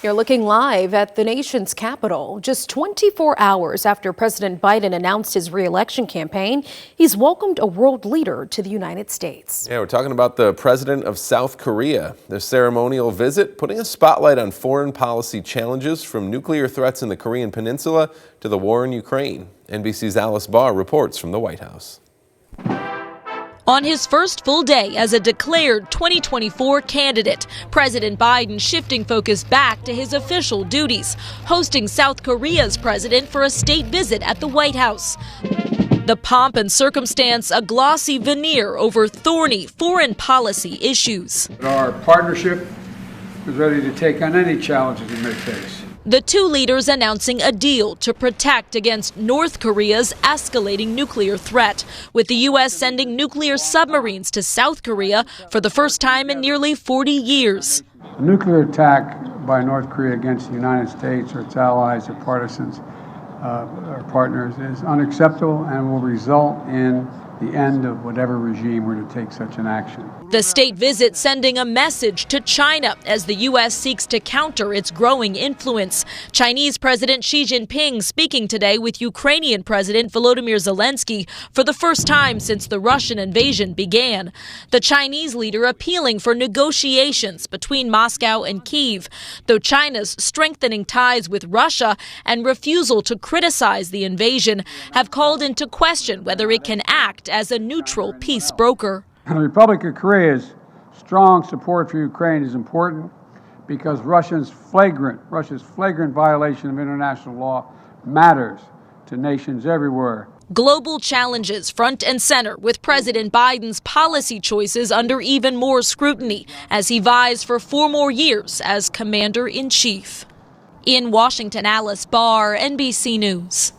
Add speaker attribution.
Speaker 1: You're looking live at the nation's capital. Just 24 hours after President Biden announced his re-election campaign, he's welcomed a world leader to the United States.
Speaker 2: Yeah, we're talking about the president of South Korea. Their ceremonial visit putting a spotlight on foreign policy challenges, from nuclear threats in the Korean peninsula to the war in Ukraine. NBC's Alice Barr reports from the White House.
Speaker 3: On his first full day as a declared 2024 candidate, President Biden shifting focus back to his official duties, hosting South Korea's president for a state visit at the White House. The pomp and circumstance, a glossy veneer over thorny foreign policy issues.
Speaker 4: Our partnership is ready to take on any challenges we may face.
Speaker 3: The two leaders announcing a deal to protect against North Korea's escalating nuclear threat, with the U.S. sending nuclear submarines to South Korea for the first time in nearly 40 years.
Speaker 4: A nuclear attack by North Korea against the United States or its allies or partisans or partners is unacceptable and will result in the end of whatever regime were to take such an action.
Speaker 3: The state visit sending a message to China as the U.S. seeks to counter its growing influence. Chinese President Xi Jinping speaking today with Ukrainian President Volodymyr Zelensky for the first time since the Russian invasion began. The Chinese leader appealing for negotiations between Moscow and Kyiv, though China's strengthening ties with Russia and refusal to criticize the invasion have called into question whether it can act as a neutral peace broker.
Speaker 4: The Republic of Korea's strong support for Ukraine is important because Russia's flagrant violation of international law matters to nations everywhere.
Speaker 3: Global challenges front and center, with President Biden's policy choices under even more scrutiny as he vies for 4 more years as commander-in-chief. In Washington, Alice Barr, NBC News.